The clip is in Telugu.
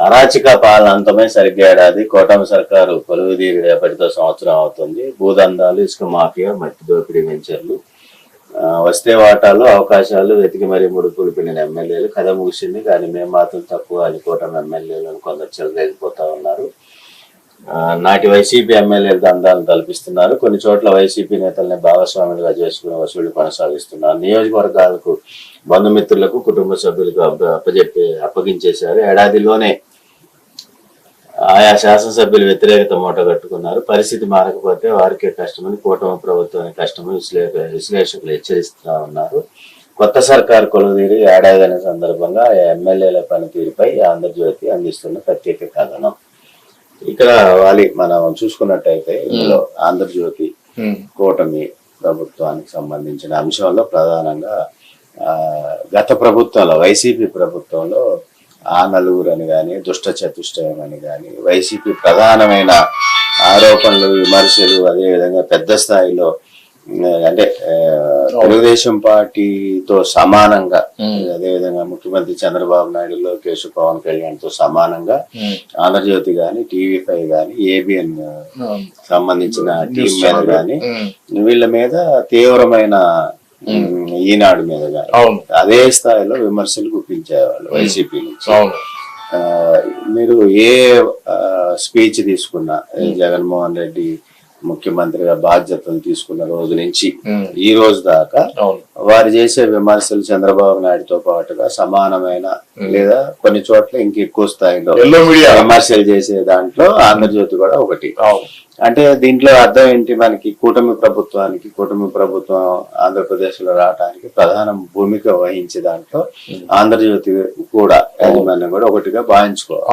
అరాచక పాలన అంతమే సరిగ్గా ఏడాది. కూటమి సర్కారు కొలువుదీరి రేపటితో సంవత్సరం అవుతుంది. భూదందాలు, ఇసుక మాఫియా, మట్టి దోపిడీ వెంచర్లు, వస్తే వాటాలు, అవకాశాలు వెతికి మరీ ముడుపులు పిండిన ఎమ్మెల్యేలు. కథ ముగిసింది, కానీ మేము మాత్రం తక్కువ అని కూటమి ఎమ్మెల్యేలను కొందరు చెలరేగిపోతా ఉన్నారు. నాటి వైసీపీ ఎమ్మెల్యేలు దందాలను తలపిస్తున్నారు. కొన్ని చోట్ల వైసీపీ నేతల్ని భాగస్వాములుగా చేసుకుని వసూళ్లు కొనసాగిస్తున్నారు. నియోజకవర్గాలకు, బంధుమిత్రులకు, కుటుంబ సభ్యులకు అప్పగించేశారు. ఏడాదిలోనే ఆయా శాసనసభ్యులు వ్యతిరేకత మూటగట్టుకున్నారు. పరిస్థితి మారకపోతే వారికే కష్టమని కూటమి ప్రభుత్వానికి కష్టమని విశ్లేషకులు హెచ్చరిస్తూ ఉన్నారు. కొత్త సర్కారు కొలువుదీరి ఏడాది అనే సందర్భంగా ఎమ్మెల్యేల పనితీరుపై ఆంధ్రజ్యోతి అందిస్తున్న ప్రత్యేక కథనం. ఇక్కడ మనం చూసుకున్నట్టయితే ఇందులో ఆంధ్రజ్యోతి కూటమి ప్రభుత్వానికి సంబంధించిన అంశంలో ప్రధానంగా గత ప్రభుత్వంలో, వైసీపీ ప్రభుత్వంలో ఆ నలుగురు అని కానీ, దుష్ట చతుష్టయం అని కానీ, వైసీపీ ప్రధానమైన ఆరోపణలు, విమర్శలు, అదేవిధంగా పెద్ద స్థాయిలో అంటే తెలుగుదేశం పార్టీతో సమానంగా, అదేవిధంగా ముఖ్యమంత్రి చంద్రబాబు నాయుడు, లోకేష్, పవన్ కళ్యాణ్ తో సమానంగా ఆంధ్రజ్యోతి గాని, టీవీ5 గాని, ఏబిఎన్ సంబంధించిన టీం మీద గాని, వీళ్ళ మీద తీవ్రమైన, ఈనాడు మీద గాని అదే స్థాయిలో విమర్శలు గుప్పించేవాళ్ళు వైసీపీ నుంచి. మీరు ఏ స్పీచ్ తీసుకున్నా, జగన్మోహన్ రెడ్డి ముఖ్యమంత్రిగా బాధ్యతలు తీసుకున్న రోజు నుంచి ఈ రోజు దాకా వారు చేసే విమర్శలు చంద్రబాబు నాయుడుతో పాటుగా సమానమైన, లేదా కొన్ని చోట్ల ఇంకెక్కువ స్థాయిలో విమర్శలు చేసే దాంట్లో ఆంధ్రజ్యోతి కూడా ఒకటి. అంటే దీంట్లో అర్థం ఏంటి? మనకి కూటమి ప్రభుత్వం ఆంధ్రప్రదేశ్ లో రావడానికి ప్రధాన భూమిక వహించే దాంట్లో ఆంధ్రజ్యోతి కూడా యాజమాన్యం కూడా ఒకటిగా భావించుకోవాలి.